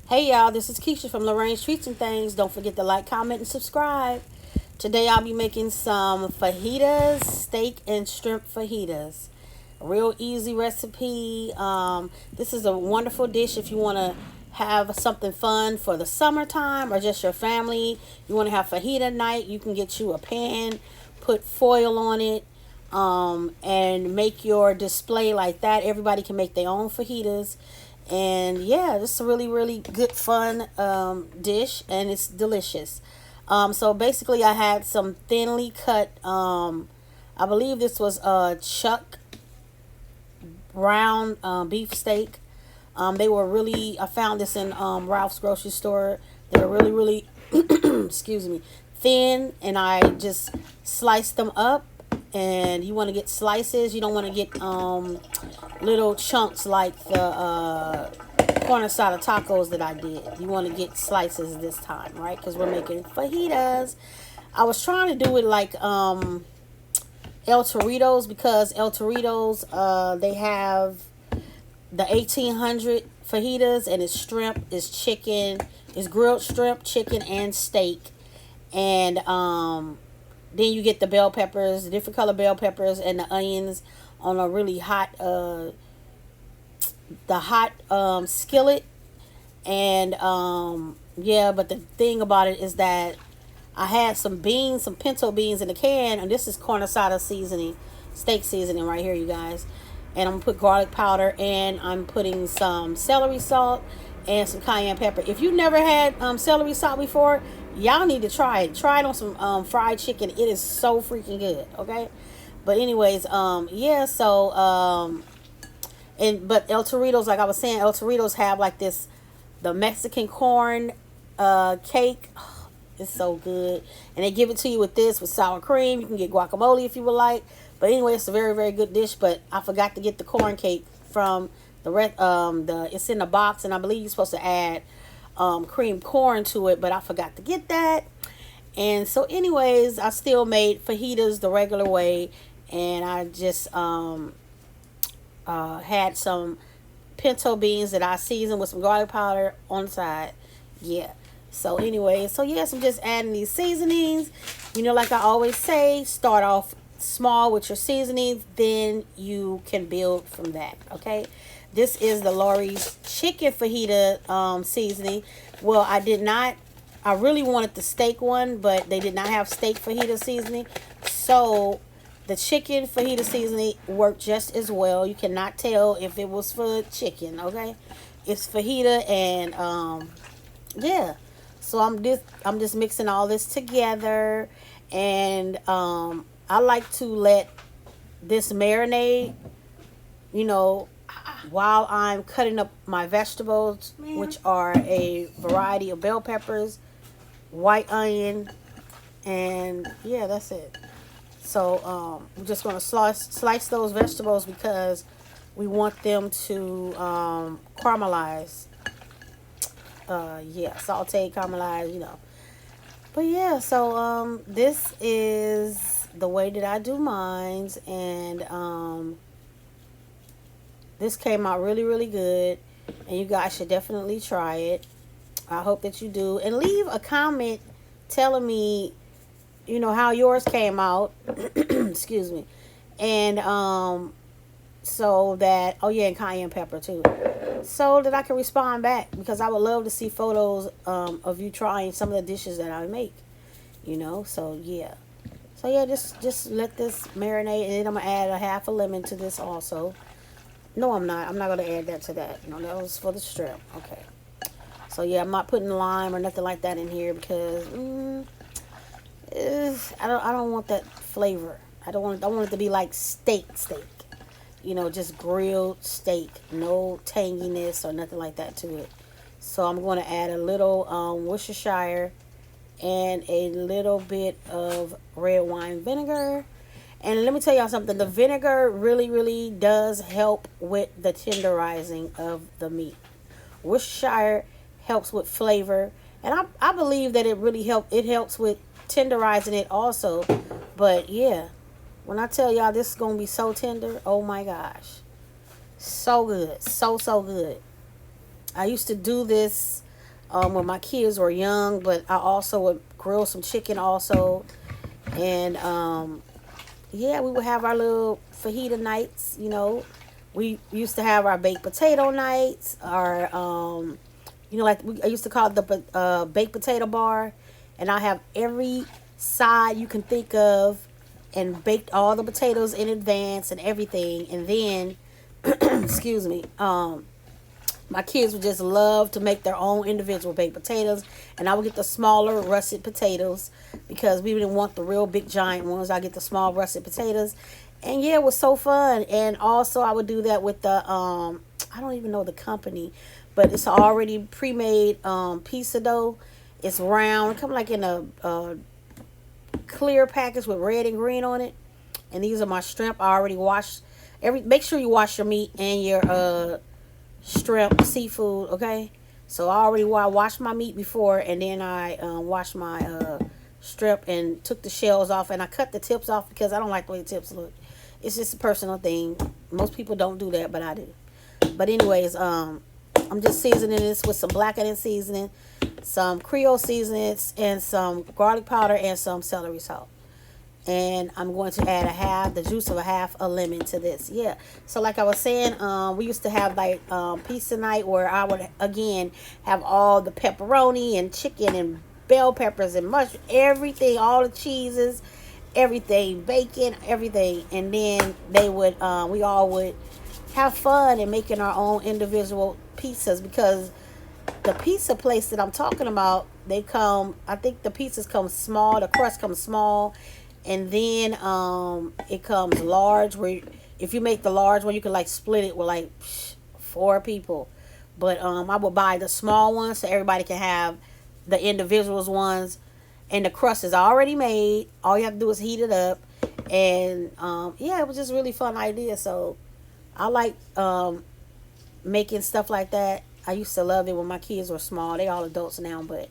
Hey y'all, this is Keisha from Lorraine's Treats and Things. Don't forget to like, comment, and subscribe. Today I'll be making some fajitas, steak and shrimp fajitas. A real easy recipe. This is a wonderful dish if you want to have something fun for the summertime or just your family. You want to have fajita night, you can get you a pan, put foil on it, and make your display like that. Everybody can make their own fajitas. And yeah, this is a really, really good, fun dish, and it's delicious. So basically, I had some thinly cut, I believe this was a chuck brown beef steak. They were really, I found this in Ralph's grocery store. They were really, really, excuse me, thin, and I just sliced them up. And you want to get slices. You don't want to get little chunks like the corn asada tacos that I did. You want to get slices this time, right? Because we're making fajitas. I was trying to do it like El Torito's, because El Torito's they have the 1800 fajitas, and it's shrimp, it's chicken, it's grilled shrimp, chicken, and steak. And then you get the bell peppers, the different color bell peppers, and the onions on a really hot the hot skillet. And yeah, but the thing about it is that I had some beans, some pinto beans in the can, and this is corn asada seasoning, steak seasoning right here, you guys. And I'm gonna put garlic powder, and I'm putting some celery salt and some cayenne pepper. If you never had celery salt before, y'all need to try it. Try it on some fried chicken. It is so freaking good. Okay, but anyways, yeah. So and but El Torito's, like I was saying, El Torito's have like this, the Mexican corn cake. It's so good. And they give it to you with this, with sour cream. You can get guacamole if you would like. But anyway, it's a very, very good dish. But I forgot to get the corn cake from the it's in the box, and I believe you're supposed to add cream corn to it, but I forgot to get that. And so anyways, I still made fajitas the regular way, and I just had some pinto beans that I seasoned with some garlic powder on the side. Yeah. So anyway, so yes, I'm just adding these seasonings. You know, like I always say, start off small with your seasonings, then you can build from that. Okay. This is the Lori's chicken fajita seasoning. Well, I did not. I really wanted the steak one, but they did not have steak fajita seasoning. So the chicken fajita seasoning worked just as well. You cannot tell if it was for chicken. Okay, it's fajita, and yeah. So I'm just mixing all this together, and I like to let this marinate, you know, while I'm cutting up my vegetables, which are a variety of bell peppers, white onion, and yeah, that's it. So we're just gonna slice those vegetables because we want them to caramelize. Yeah, saute, caramelize, you know. But yeah, so this is the way that I do mines, and this came out really, really good, and you guys should definitely try it. I hope that you do, and leave a comment telling me, you know, how yours came out. Excuse me, and so that, oh yeah, and cayenne pepper too, so that I can respond back, because I would love to see photos of you trying some of the dishes that I make. You know, so yeah. So yeah, just let this marinate, and then I'm gonna add a half a lemon to this also. No, I'm not. I'm not going to add that to that. No, that was for the shrimp. Okay. So, yeah, I'm not putting lime or nothing like that in here because I don't want that flavor. I want it to be like steak. You know, just grilled steak. No tanginess or nothing like that to it. So, I'm going to add a little Worcestershire and a little bit of red wine vinegar. And let me tell y'all something. The vinegar really, really does help with the tenderizing of the meat. Worcestershire helps with flavor. And I believe that it helps with tenderizing it also. But yeah, when I tell y'all this is going to be so tender, oh my gosh. So good. So good. I used to do this when my kids were young, but I also would grill some chicken also. And yeah, we would have our little fajita nights, We used to have our baked potato nights, our I used to call it the baked potato bar, and I have every side you can think of, and baked all the potatoes in advance and everything, and then excuse me, my kids would just love to make their own individual baked potatoes, and I would get the smaller russet potatoes because we didn't want the real big giant ones. I get the small russet potatoes, and yeah, it was so fun. And also, I would do that with the I don't even know the company, but it's already pre-made pizza dough. It's round, come like in a clear package with red and green on it. And these are my shrimp. I already washed every. Make sure you wash your meat and your shrimp, seafood, okay? So I already washed my meat before, and then I washed my shrimp and took the shells off, and I cut the tips off because I don't like the way the tips look. It's just a personal thing. Most people don't do that, but I do. But anyways, I'm just seasoning this with some black onion seasoning, some Creole seasonings, and some garlic powder and some celery salt. And I'm going to add the juice of a half a lemon to this. Yeah. So like I was saying, we used to have like pizza night where I would again have all the pepperoni and chicken and bell peppers and mush everything, all the cheeses, everything, bacon, everything, and then we all would have fun in making our own individual pizzas because the pizza place that I'm talking about, I think the pizzas come small, the crust comes small, and then it comes large where if you make the large one, you can like split it with like four people. But I would buy the small ones so everybody can have the individuals ones, and the crust is already made. All you have to do is heat it up, and yeah, it was just a really fun idea. So I like making stuff like that. I used to love it when my kids were small. They all adults now, but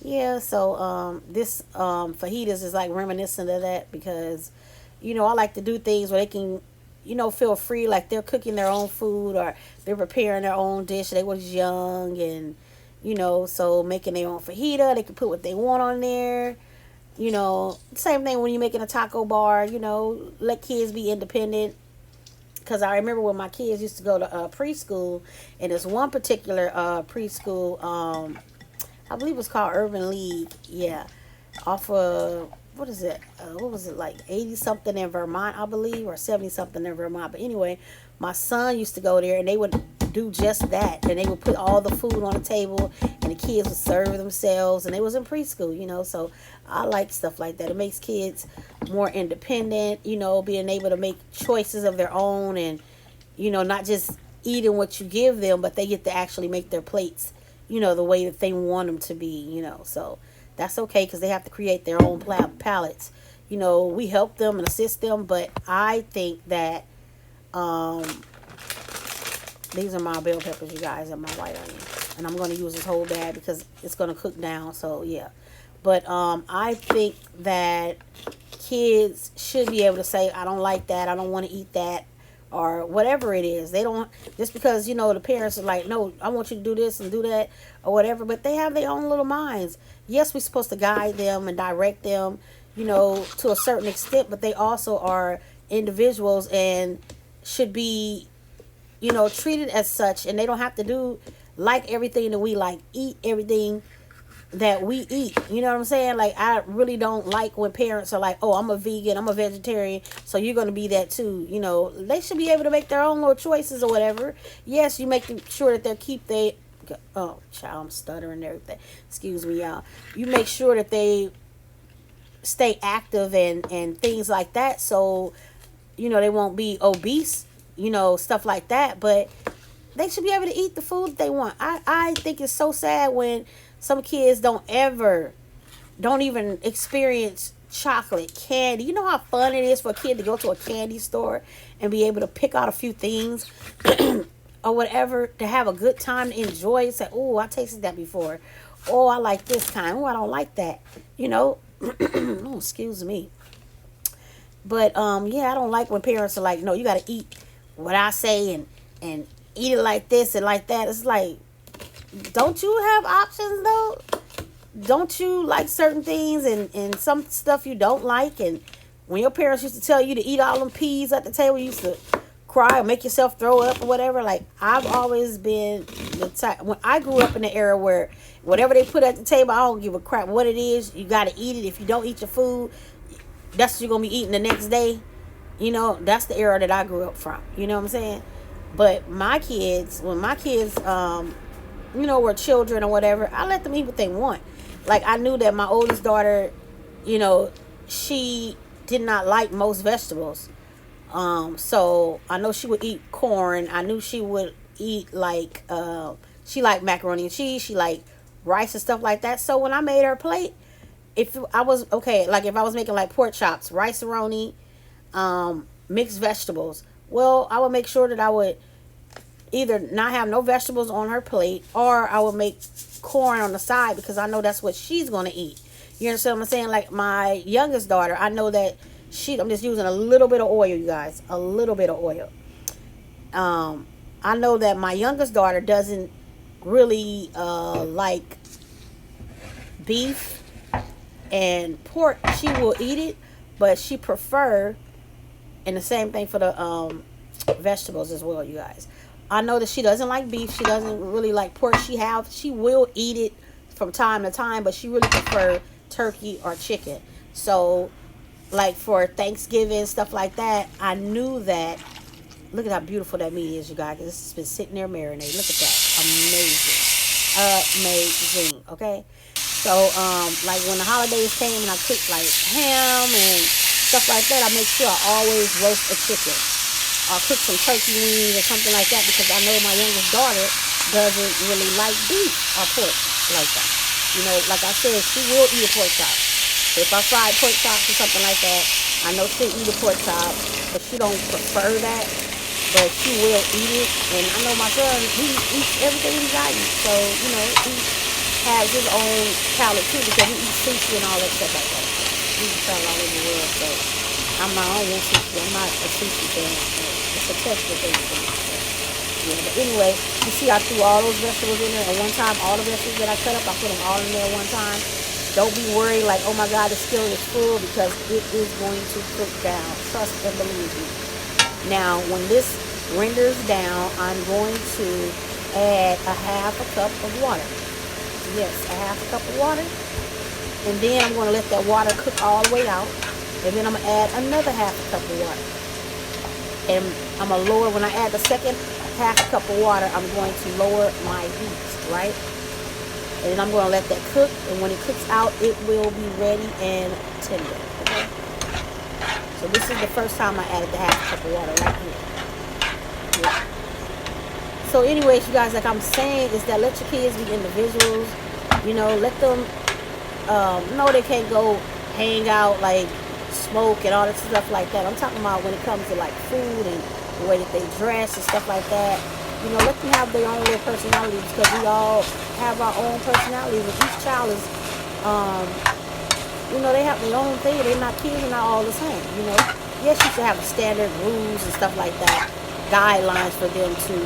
yeah. So this fajitas is like reminiscent of that because, I like to do things where they can, feel free like they're cooking their own food or they're preparing their own dish. They was young and, so making their own fajita, they can put what they want on there. Same thing when you're making a taco bar. Let kids be independent because I remember when my kids used to go to preschool, and there's one particular preschool, I believe it was called Urban League, yeah, off of, what was it, like 80 something in Vermont, I believe, or 70 something in Vermont. But anyway, my son used to go there, and they would do just that, and they would put all the food on the table, and the kids would serve themselves, and they was in preschool, so I like stuff like that. It makes kids more independent, being able to make choices of their own, and not just eating what you give them, but they get to actually make their plates, the way that they want them to be, so that's okay because they have to create their own palettes. We help them and assist them, but I think that these are my bell peppers, you guys, and my white onion. And I'm going to use this whole bag because it's going to cook down. So, yeah. But I think that kids should be able to say, I don't like that. I don't want to eat that. Or whatever it is. They don't, just because, the parents are like, no, I want you to do this and do that or whatever. But they have their own little minds. Yes, we're supposed to guide them and direct them, to a certain extent. But they also are individuals and should be treated as such, and they don't have to do like everything that we like, eat everything that we eat. You know what I'm saying? Like, I really don't like when parents are like, oh, I'm a vegan, I'm a vegetarian, so you're going to be that too. They should be able to make their own little choices or whatever. Yes, you make sure that oh, child, I'm stuttering and everything. Excuse me, y'all. You make sure that they stay active and things like that, so, they won't be obese, stuff like that, but they should be able to eat the food they want. I think it's so sad when some kids don't even experience chocolate, candy. You know how fun it is for a kid to go to a candy store and be able to pick out a few things or whatever, to have a good time, to enjoy, say, oh, I tasted that before. Oh, I like this kind. Oh, I don't like that. Oh, excuse me. But yeah, I don't like when parents are like, no, you got to eat what I say and eat it like this and like that. It's like, don't you have options though? Don't you like certain things and some stuff you don't like? And when your parents used to tell you to eat all them peas at the table, you used to cry or make yourself throw up or whatever. Like, I've always been the type, when I grew up in the era where whatever they put at the table, I don't give a crap what it is. You got to eat it. If you don't eat your food, that's what you're going to be eating the next day. You know, that's the era that I grew up from. You know what I'm saying? But my kids, when my kids, were children or whatever, I let them eat what they want. Like, I knew that my oldest daughter, she did not like most vegetables. So I know she would eat corn. I knew she would eat like, she liked macaroni and cheese. She liked rice and stuff like that. So when I made her plate, if I was okay, like if I was making like pork chops, rice-a-roni, mixed vegetables, well, I would make sure that I would either not have no vegetables on her plate, or I would make corn on the side because I know that's what she's going to eat. You understand what I'm saying? Like my youngest daughter, I know that I'm just using a little bit of oil, you guys, a little bit of oil. I know that my youngest daughter doesn't really like beef and pork. She will eat it, but she prefer, and the same thing for the vegetables as well, you guys. I know that she doesn't like beef. She doesn't really like pork. She will eat it from time to time, but she really prefer turkey or chicken. So, like for Thanksgiving, stuff like that, I knew that. Look at how beautiful that meat is, you guys. This has been sitting there marinating. Look at that. Amazing. Amazing. Okay? So, like when the holidays came and I cooked like ham and stuff like that, I make sure I always roast a chicken. Or cook some turkey wings or something like that, because I know my youngest daughter doesn't really like beef or pork like that. Like I said, she will eat a pork chop. So if I fried pork chops or something like that, I know she'll eat a pork chop, but she don't prefer that. But she will eat it. And I know my son, he eats everything he's eating. So, he has his own palate too, because he eats sushi and all that stuff like that. He's travel all over the world, so I'm my own sushi. I'm not a sushi fan. It's a texture thing for me. So, yeah, but anyway, you see I threw all those vegetables in there at one time. All the vegetables that I cut up, I put them all in there at one time. Don't be worried like, oh my God, the skillet is full, because it is going to cook down. Trust and believe me. Now, when this renders down, I'm going to add a half a cup of water. Yes, a half a cup of water. And then I'm going to let that water cook all the way out. And then I'm going to add another half a cup of water. And I'm going to lower, when I add the second half a cup of water, I'm going to lower my heat, right? And then I'm going to let that cook. And when it cooks out, it will be ready and tender, okay? So this is the first time I added the half a cup of water right here. Yeah. So anyways, you guys, like I'm saying, is that let your kids be individuals. Let them know they can't go hang out, like smoke and all that stuff like that. I'm talking about when it comes to like food and the way that they dress and stuff like that. Let them have their own little personalities, because we all have our own personalities. And each child is, they have their own thing. They're not kids, are not all the same. Yes, you should have a standard rules and stuff like that, guidelines for them to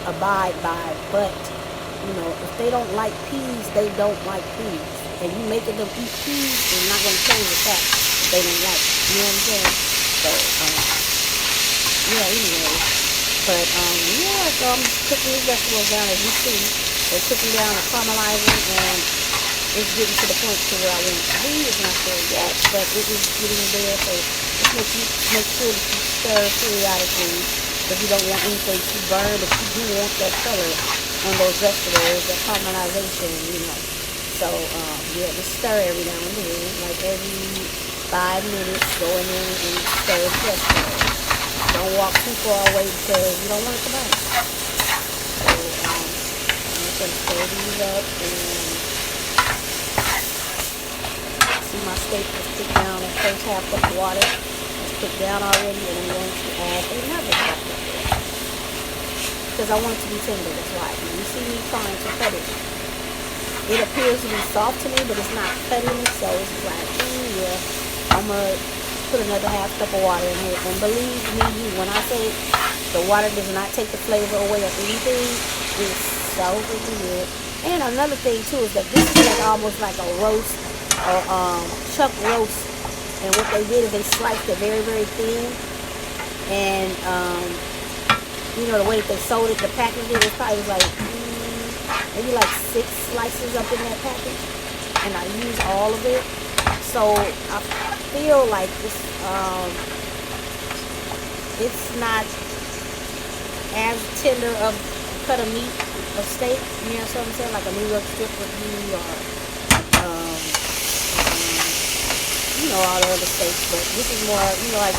abide by. But if they don't like peas, they don't like peas. And you making them eat peas is not going to change the fact that they don't like it. You know what I'm saying? So, anyway. But, so I'm cooking these vegetables down. As you see, they're cooking down and caramelizing, and it's getting to the point to where I want it to be. It's not there yet, but it is getting there. So just make sure that you stir periodically, because you don't want anything to burn, but you do want that color on those vegetables, that caramelization, So, just stir every now and then, like every 5 minutes, go in there and stir the vegetables. Don't walk too far away, because you don't want it to burn. So, I'm just going to stir these up, and see my steak is cooked down. The first half cup of water is cooked down already, and I'm going to add another half cup of water, because I want it to be tender. That's why. You see me trying to cut it. It appears to be soft to me, but it's not cutting, so it's like, I'm going to put another half cup of water in here. And believe me, when I say the water does not take the flavor away of anything, it's so good. And another thing too is that this is like almost like a roast or chuck roast. And what they did is they sliced it very, very thin. And you know, the way that they sold it, the package it probably was like maybe like 6 slices up in that package. And I used all of it. So I feel like it's not as tender of cut of meat of steak, you know what I'm saying? Like a New York strip review or um, you know, all the other steaks. But this is more, you know, like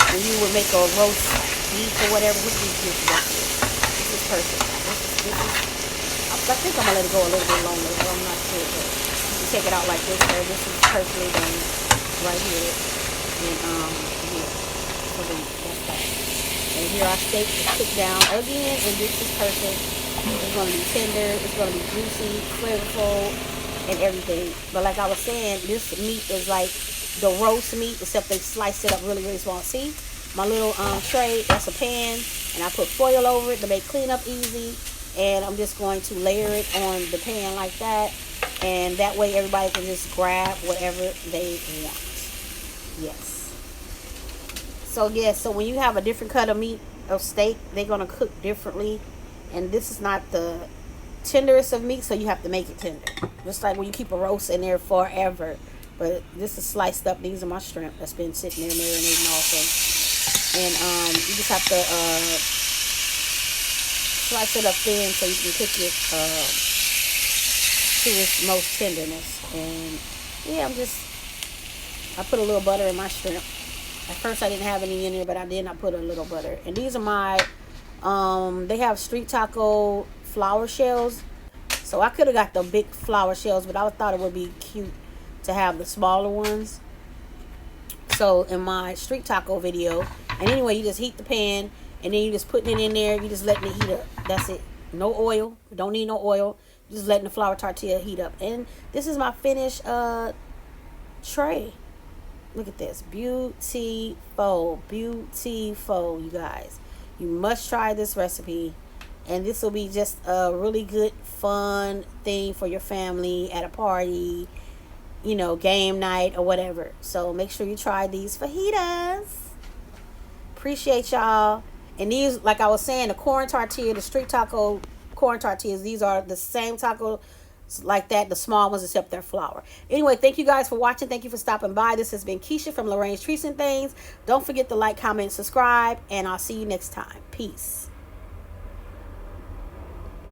when you would make a roast beef or whatever. This is just this is perfect. I think I'm gonna let it go a little bit longer, but I'm not sure. But you can take it out like this. So this is perfectly done right here. And yeah, so then that's that. And here our steak is cooked down again, and this is perfect. It's going to be tender, it's going to be juicy, flavorful, and everything. But like I was saying, this meat is like the roast meat, except they sliced it up really, really small. See, my little tray, that's a pan, and I put foil over it to make cleanup easy. And I'm just going to layer it on the pan like that. And that way everybody can just grab whatever they want. Yes. So yes, so when you have a different cut of meat of steak, they're gonna cook differently, and this is not the tenderest of meat, so you have to make it tender. Just like when you keep a roast in there forever, but this is sliced up. These are my shrimp that's been sitting there marinating also, and you just have to slice it up thin so you can cook it to its most tenderness. And yeah, I put a little butter in my shrimp. At first I didn't have any in there, but I did not put a little butter. And these are my, they have street taco flour shells. So I could have got the big flour shells, but I thought it would be cute to have the smaller ones. So in my street taco video, and anyway, you just heat the pan, and then you just putting it in there. You just letting it heat up. That's it. No oil. Don't need no oil. Just letting the flour tortilla heat up. And this is my finished tray. Look at this. Beautiful. Beautiful, you guys. You must try this recipe. And this will be just a really good, fun thing for your family at a party, you know, game night or whatever. So make sure you try these fajitas. Appreciate y'all. And these, like I was saying, the corn tortilla, the street taco corn tortillas, these are the same taco like that, the small ones, except their flour. Anyway, thank you guys for watching. Thank you for stopping by. This has been Keisha from Lorraine's Treats and Things. Don't forget to like, comment, subscribe, and I'll see you next time. Peace.